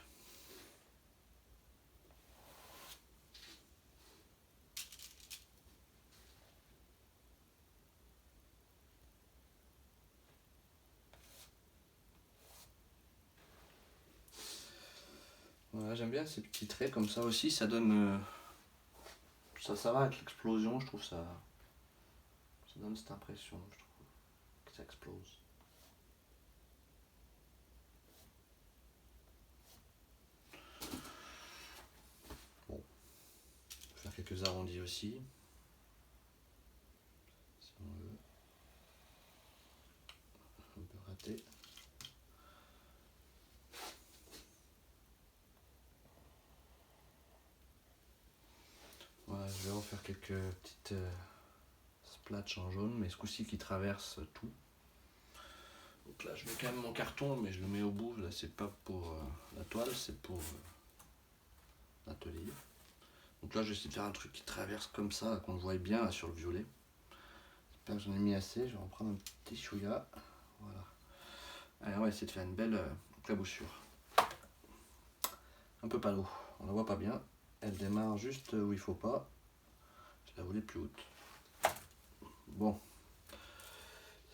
Voilà, j'aime bien ces petits traits comme ça aussi, ça donne... ça va avec l'explosion, je trouve ça donne cette impression, je trouve, que ça explose. Bon, je vais faire quelques arrondis aussi, si on veut. Un peu raté. Voilà, je vais en faire quelques petites splatchs en jaune, mais ce coup-ci qui traverse tout. Donc là je mets quand même mon carton, mais je le mets au bout, là c'est pas pour la toile, c'est pour l'atelier. Donc là je vais essayer de faire un truc qui traverse comme ça, qu'on le voit bien là, sur le violet. J'espère que j'en ai mis assez, je vais en prendre un petit chouïa. Voilà. Allez, on va essayer de faire une belle éclaboussure. Un peu palo, on la voit pas bien. Elle démarre juste où il faut pas. Je la voulais plus haute. Bon.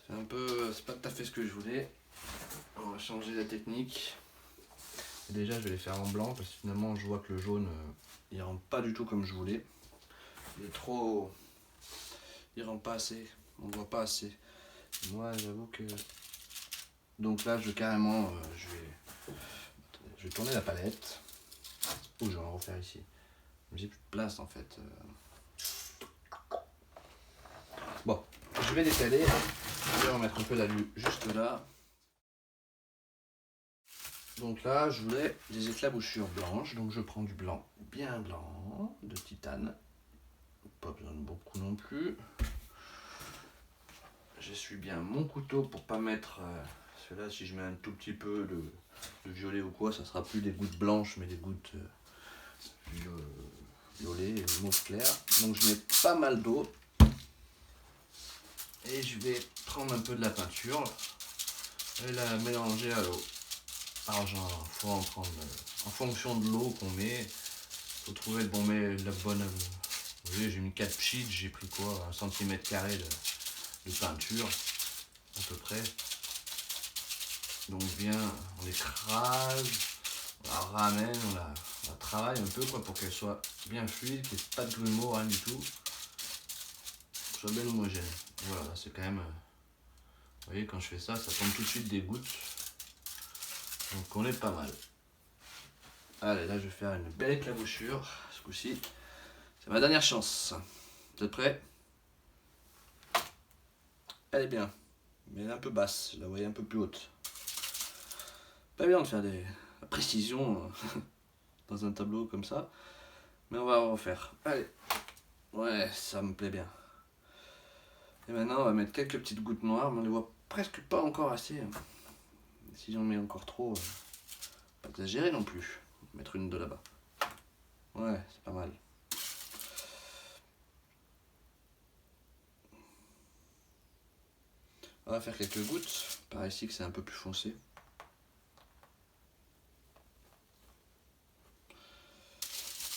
C'est un peu, c'est pas tout à fait ce que je voulais. On va changer la technique. Et déjà je vais les faire en blanc parce que finalement je vois que le jaune il rentre pas du tout comme je voulais. Il est trop... il rentre pas assez, on ne voit pas assez. Moi j'avoue que... donc là je vais carrément... je vais tourner la palette. Ou je vais en refaire ici. J'ai plus de place en fait. Bon, je vais l'étaler. Je vais remettre un peu d'alu juste là. Donc là, je voulais des éclaboussures blanches, donc je prends du blanc bien blanc, de titane. Pas besoin de beaucoup non plus. J'essuie bien mon couteau pour pas mettre... parce que là, si je mets un tout petit peu de violet ou quoi, ça sera plus des gouttes blanches, mais des gouttes violet et mauve clair. Donc je mets pas mal d'eau. Et je vais prendre un peu de la peinture et la mélanger à l'eau. Alors il faut en prendre en fonction de l'eau qu'on met. Faut trouver le bon, mais la bonne... Vous voyez, j'ai mis 4 pchits, j'ai pris quoi, 1 cm² de peinture, à peu près. Donc bien, on écrase, on la ramène, on la travaille un peu quoi, pour qu'elle soit bien fluide, qu'il n'y ait pas de grumeaux, rien du tout. Qu'elle soit bien homogène. Voilà, là, c'est quand même... vous voyez, quand je fais ça, ça tombe tout de suite des gouttes. Donc on est pas mal. Allez, là je vais faire une belle éclaboussure, ce coup-ci. C'est ma dernière chance. Vous êtes prêts? Elle est bien, mais elle est un peu basse, je la voyais un peu plus haute. Pas bien de faire des précisions dans un tableau comme ça, mais on va refaire. Allez, ouais, ça me plaît bien. Et maintenant on va mettre quelques petites gouttes noires, mais on les voit presque pas encore assez. Si j'en mets encore trop, pas exagérer non plus. Mettre une de là-bas. Ouais, c'est pas mal. On va faire quelques gouttes, par ici que c'est un peu plus foncé.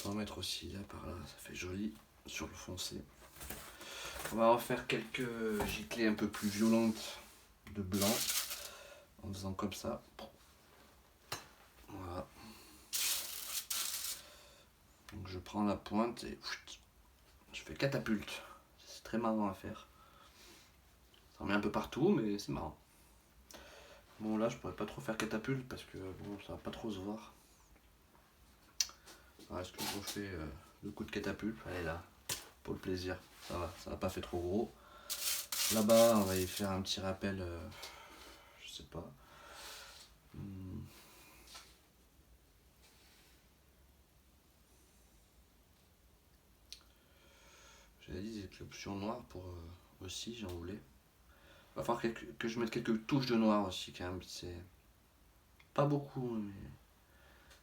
On va en mettre aussi là, par là, ça fait joli sur le foncé. On va refaire quelques giclées un peu plus violentes de blanc, en faisant comme ça. Voilà. Donc je prends la pointe et je fais catapulte. C'est très marrant à faire. Ça en met un peu partout, mais c'est marrant. Bon là je pourrais pas trop faire catapulte parce que bon, ça va pas trop se voir. Alors est-ce que je refais le coup de catapulte? Allez là, pour le plaisir. Ça va pas fait trop gros. Là-bas on va y faire un petit rappel, je sais pas. J'avais dit des options noires pour aussi, j'en voulais. Il va falloir que je mette quelques touches de noir aussi quand même. C'est pas beaucoup, mais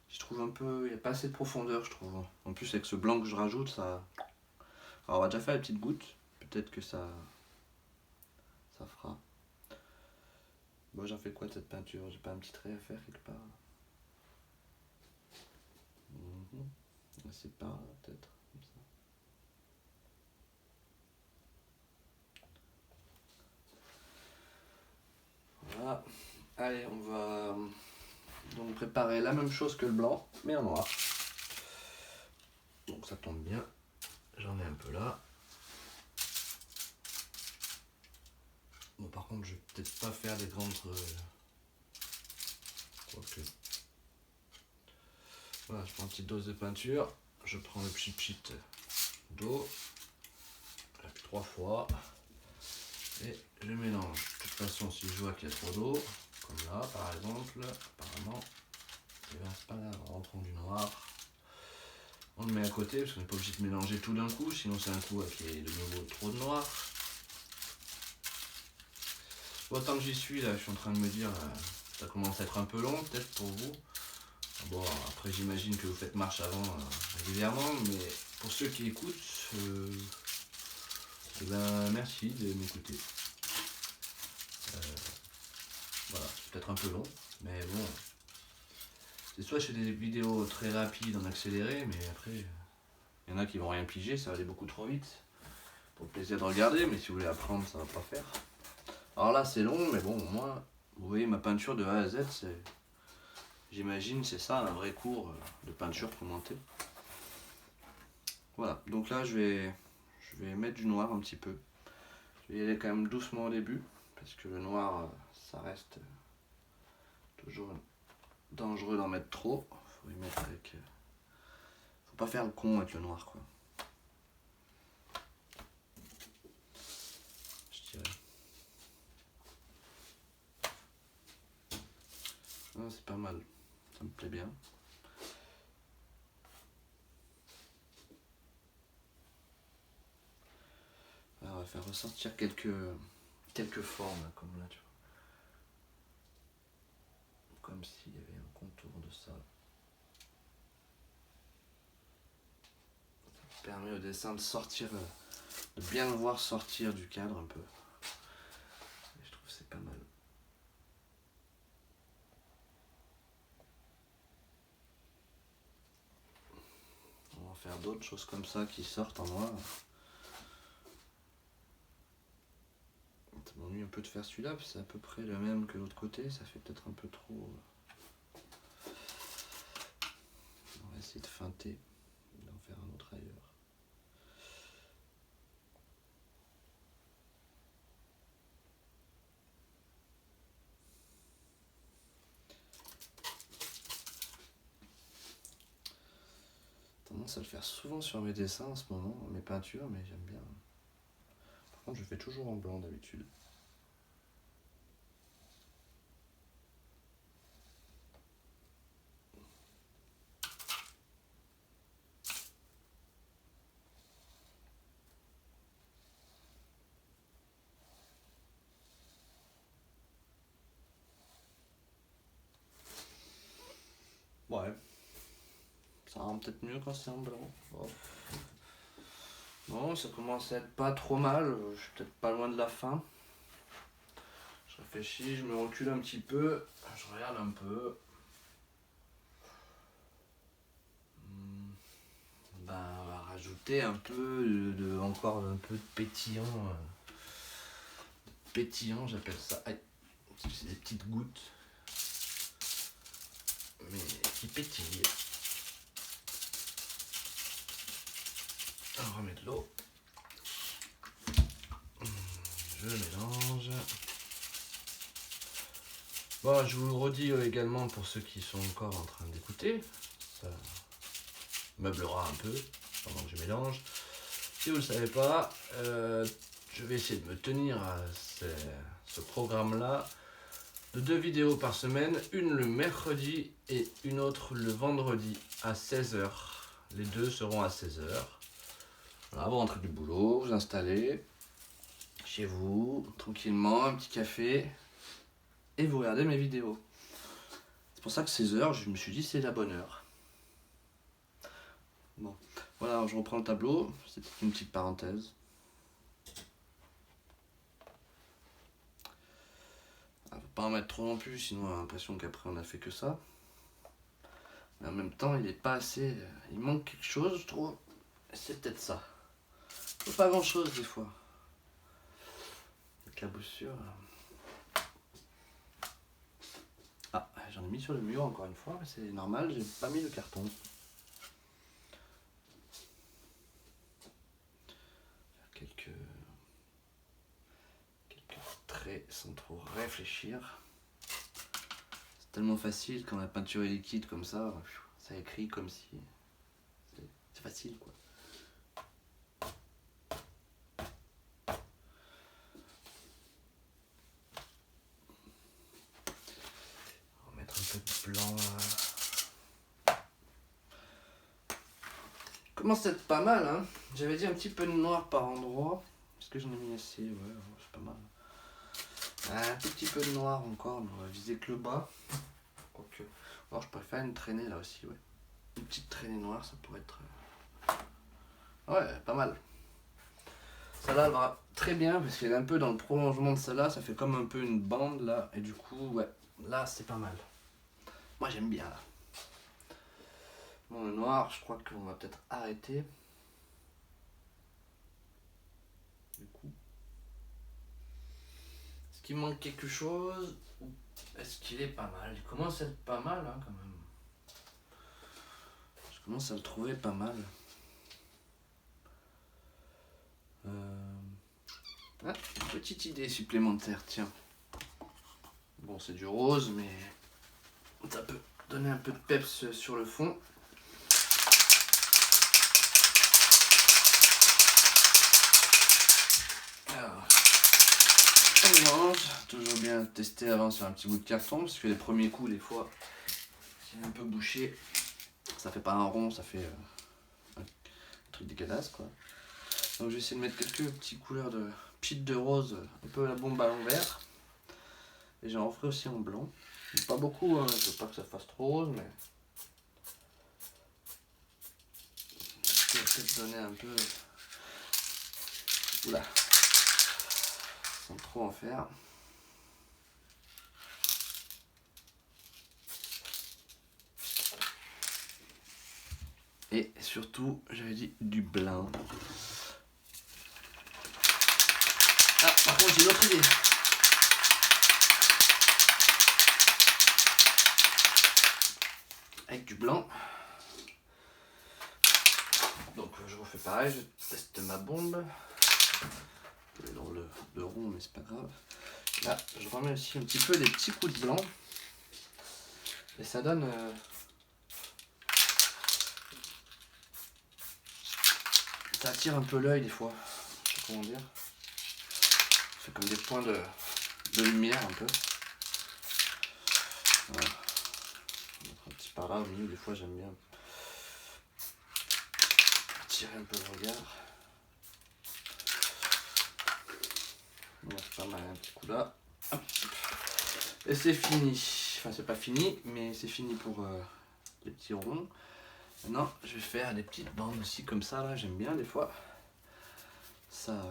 je trouve un peu, il n'y a pas assez de profondeur je trouve. En plus avec ce blanc que je rajoute, ça... Alors on va déjà faire les petites gouttes, peut-être que ça fera. Bon, j'en fais quoi de cette peinture? J'ai pas un petit trait à faire quelque part? C'est pas là peut-être, comme ça. Voilà. Allez, on va donc préparer la même chose que le blanc, mais en noir. Donc ça tombe bien. J'en ai un peu là. Bon, par contre, je vais peut-être pas faire des grandes... Quoique. Voilà, je prends une petite dose de peinture. Je prends le pchit d'eau. 3 fois. Et je mélange. De toute façon, si je vois qu'il y a trop d'eau, comme là par exemple, apparemment, et ben c'est pas grave, rentrons du noir. On le met à côté parce qu'on n'est pas obligé de mélanger tout d'un coup, sinon c'est un coup avec de nouveau trop de noir. Bon, tant que j'y suis là, je suis en train de me dire, ça commence à être un peu long peut-être pour vous. Bon, après j'imagine que vous faites marche avant régulièrement, mais pour ceux qui écoutent, eh ben, merci de m'écouter. Voilà, c'est peut-être un peu long, mais bon. C'est soit je fais des vidéos très rapides en accéléré, mais après, il y en a qui vont rien piger, ça va aller beaucoup trop vite. Pour le plaisir de regarder, mais si vous voulez apprendre, ça va pas faire. Alors là, c'est long, mais bon, moi, vous voyez ma peinture de A à Z, c'est... J'imagine c'est ça, un vrai cours de peinture commenté. Voilà, donc là je vais mettre du noir un petit peu. Je vais y aller quand même doucement au début, parce que le noir, ça reste toujours dangereux d'en mettre trop. Faut y mettre avec... Faut pas faire le con avec le noir, quoi. Je dirais. Ah, c'est pas mal. ça me plaît bien. Alors, on va faire ressortir quelques formes, là, comme là, tu vois. Comme s'il y avait un contour de ça. Ça permet au dessin de sortir, de bien le voir sortir du cadre un peu. Et je trouve que c'est pas mal. On va faire d'autres choses comme ça qui sortent en noir. Ça m'ennuie un peu de faire celui-là, parce que c'est à peu près le même que l'autre côté, ça fait peut-être un peu trop. On va essayer de feinter, d'en faire un autre ailleurs. Tendance à le faire souvent sur mes dessins en ce moment, mes peintures, mais j'aime bien. Par contre, je fais toujours en blanc d'habitude. Ouais. Ça rend peut-être mieux quand c'est en blanc. Oh. Bon, ça commence à être pas trop mal. Je suis peut-être pas loin de la fin. Je réfléchis, je me recule un petit peu. Je regarde un peu. Ben, on va rajouter un peu encore un peu de pétillant. Pétillant, j'appelle ça. Aïe, c'est des petites gouttes. Mais qui pétillent. On remet de l'eau. Je mélange. Bon, je vous le redis également pour ceux qui sont encore en train d'écouter. Ça meublera un peu pendant que je mélange. Si vous ne le savez pas, je vais essayer de me tenir à ce programme-là de 2 vidéos par semaine, une le mercredi et une autre le vendredi à 16 h. Les deux seront à 16 h. Voilà, vous rentrez du boulot, vous installez chez vous, tranquillement, un petit café, et vous regardez mes vidéos. C'est pour ça que 16 h, je me suis dit c'est la bonne heure. Bon, voilà, je reprends le tableau, c'était une petite parenthèse. Il ne faut pas en mettre trop non plus, sinon on a l'impression qu'après on a fait que ça. Mais en même temps, il est pas assez. Il manque quelque chose, je trouve. C'est peut-être ça. Il faut pas grand chose des fois. Avec la boussure. Ah, j'en ai mis sur le mur encore une fois, mais c'est normal, j'ai pas mis le carton. Quelques traits sans trop réfléchir. C'est tellement facile quand la peinture est liquide comme ça écrit comme si. C'est facile quoi. On va mettre un peu de blanc là. Commence à être pas mal, hein. J'avais dit un petit peu de noir par endroit. Est-ce que j'en ai mis assez? Ouais, c'est pas mal. Un tout petit peu de noir encore, mais on va viser que le bas. Quoique. Alors je préfère une traînée là aussi, ouais. Une petite traînée noire, ça pourrait être. Ouais, pas mal. Celle-là elle va très bien parce qu'elle est un peu dans le prolongement de celle-là, ça fait comme un peu une bande là, et du coup, ouais, là c'est pas mal. Moi j'aime bien là. Bon, le noir, je crois qu'on va peut-être arrêter. Du coup. Est-ce qu'il manque quelque chose ou est-ce qu'il est pas mal? Il commence à être pas mal hein, quand même. Je commence à le trouver pas mal. Ah, une petite idée supplémentaire, tiens. Bon, c'est du rose, mais ça peut donner un peu de peps sur le fond. Alors, on mélange. Toujours bien tester avant sur un petit bout de carton, parce que les premiers coups, des fois, C'est un peu bouché. Ça fait pas un rond, ça fait un truc dégueulasse quoi. Donc je vais essayer de mettre quelques petites couleurs de pit de rose, un peu la bombe ballon vert. Et j'en referai aussi en blanc. Pas beaucoup, hein, je veux pas que ça fasse trop rose, mais je vais peut-être donner un peu. Oula, sans trop en faire. Et surtout, j'avais dit du blanc. Ah, par contre, j'ai une autre idée. Avec du blanc. Donc, je refais pareil, je teste ma bombe. Dans le rond, mais c'est pas grave. Là, je remets aussi un petit peu des petits coups de blanc. Et ça donne. Ça attire un peu l'œil des fois. Je sais pas comment dire. C'est comme des points de lumière un peu. Voilà. Un petit par là au milieu, des fois j'aime bien tirer un peu le regard. Bon, c'est pas mal, un petit coup là. Hop. Et c'est fini. Enfin, c'est pas fini, mais c'est fini pour les petits ronds. Maintenant, je vais faire des petites bandes aussi comme ça. Là, j'aime bien des fois. Ça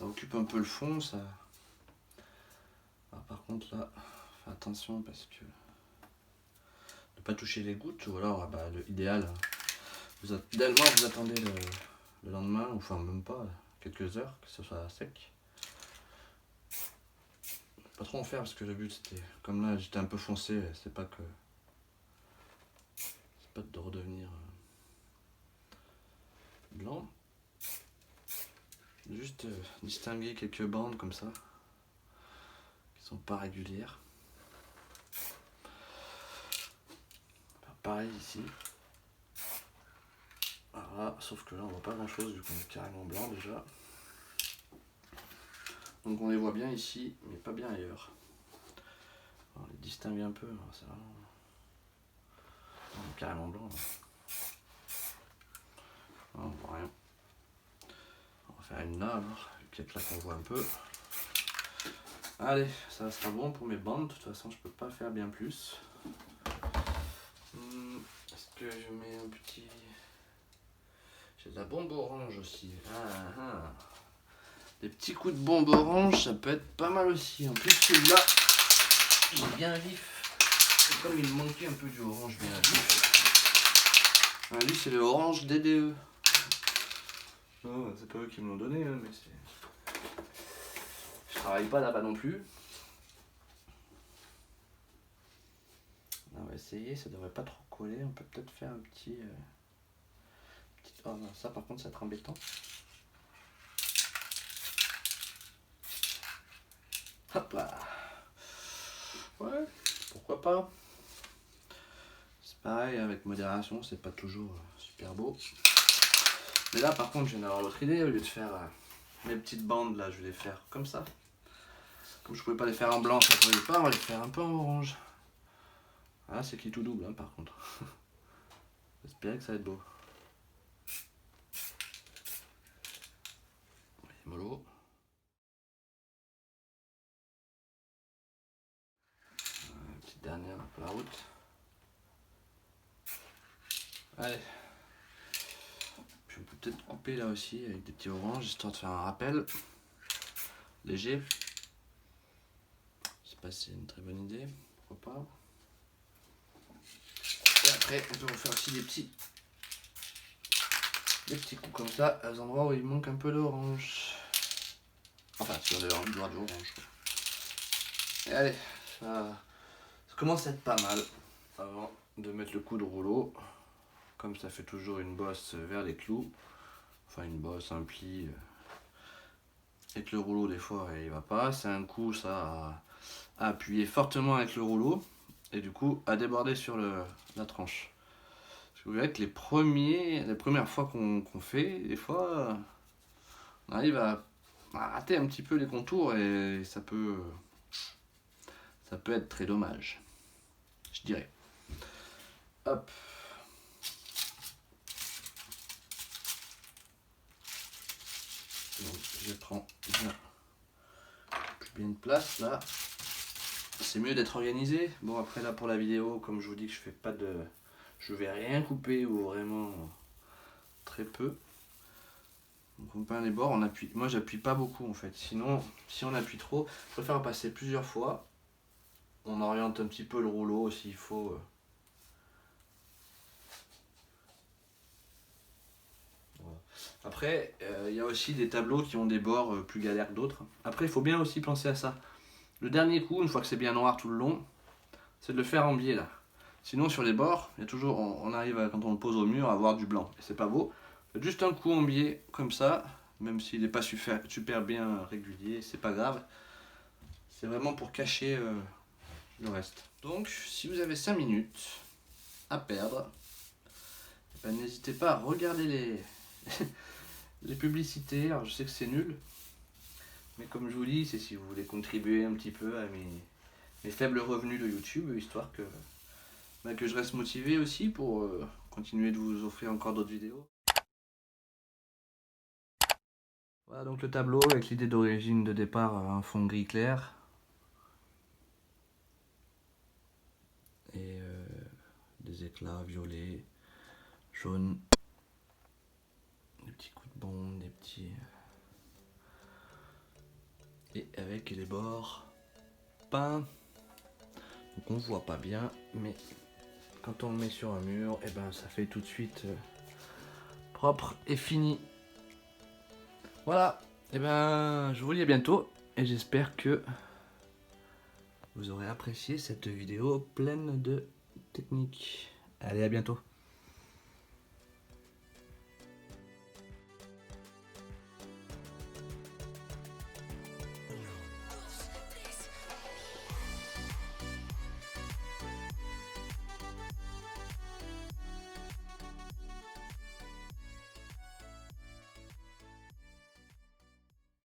occupe un peu le fond. Ça. Alors, par contre, là, fais attention parce que ne pas toucher les gouttes. Ou alors, bah, idéal. Idéalement, vous attendez le lendemain, ou enfin même pas, quelques heures, que ce soit sec. Pas trop en faire parce que le but c'était, comme là j'étais un peu foncé, c'est pas de redevenir blanc. Juste distinguer quelques bandes comme ça, qui sont pas régulières. Pareil ici. Voilà, sauf que là on voit pas grand chose vu qu'on est carrément blanc déjà. Donc on les voit bien ici, mais pas bien ailleurs. On les distingue un peu, c'est vraiment... On est carrément blanc. Là. On voit rien. On va faire une là alors, peut-être là qu'on voit un peu. Allez, ça sera bon pour mes bandes, de toute façon je peux pas faire bien plus. Est-ce que je mets un petit... J'ai de la bombe orange aussi. Des petits coups de bombe orange, ça peut être pas mal aussi. En plus celui-là, il est bien vif. Et comme il manquait un peu du orange bien vif. Lui c'est le orange DDE. Non, c'est pas eux qui me l'ont donné, hein, mais c'est... Je travaille pas là-bas non plus. On va essayer, ça devrait pas trop coller. On peut peut-être faire un petit... Oh non, ça par contre ça va être embêtant. Hop là. Ouais, pourquoi pas. C'est pareil, avec modération, c'est pas toujours super beau. Mais là par contre je viens d'avoir l'autre idée, au lieu de faire mes petites bandes là, je vais les faire comme ça. Comme je pouvais pas les faire en blanc, ça ne voyait pas, on va les faire un peu en orange. Ah, c'est qui tout double hein, par contre. J'espère que ça va être beau. Mollo. Petite dernière pour la route. Allez. Puis on peut peut-être couper là aussi avec des petits oranges, histoire de faire un rappel. Léger. Je sais pas si c'est une très bonne idée, pourquoi pas. Et après, on peut refaire aussi des petits coups comme ça, à des endroits où il manque un peu d'orange. Enfin, si on a envie de voir de l'orange. Et allez, ça commence à être pas mal. Avant de mettre le coup de rouleau, comme ça fait toujours une bosse vers les clous. Enfin, une bosse, un pli. Et que le rouleau, des fois, il va pas. C'est un coup, ça, à appuyer fortement avec le rouleau. Et du coup, à déborder sur la tranche. Parce que vous verrez que les premières fois qu'on fait, des fois, on arrive à rater un petit peu les contours et ça peut être très dommage, je dirais. Hop. Donc je prends bien de place là. C'est mieux d'être organisé. Bon après là pour la vidéo, comme je vous dis que je fais pas de. Je vais rien couper ou vraiment très peu. Donc on peint les bords, on appuie. Moi j'appuie pas beaucoup en fait. Sinon, si on appuie trop, je préfère passer plusieurs fois. On oriente un petit peu le rouleau s'il faut. Voilà. Après, il y a aussi des tableaux qui ont des bords plus galères que d'autres. Après, il faut bien aussi penser à ça. Le dernier coup, une fois que c'est bien noir tout le long, c'est de le faire en biais là. Sinon sur les bords, il y a toujours, on arrive quand on le pose au mur à avoir du blanc. Et c'est pas beau. Faites juste un coup en biais comme ça, même s'il n'est pas super bien régulier, c'est pas grave. C'est vraiment pour cacher le reste. Donc si vous avez 5 minutes à perdre, ben, n'hésitez pas à regarder les publicités. Alors je sais que c'est nul, mais comme je vous dis, c'est si vous voulez contribuer un petit peu à mes faibles revenus de YouTube, histoire que je reste motivé aussi pour continuer de vous offrir encore d'autres vidéos. Voilà donc le tableau avec l'idée d'origine de départ, un fond gris clair. Et des éclats violets, jaunes, des petits coups de bombe, des petits... Et avec les bords peints. Donc on voit pas bien, mais quand on le met sur un mur, et ben ça fait tout de suite propre et fini. Voilà, et ben je vous dis à bientôt et j'espère que vous aurez apprécié cette vidéo pleine de techniques. Allez, à bientôt.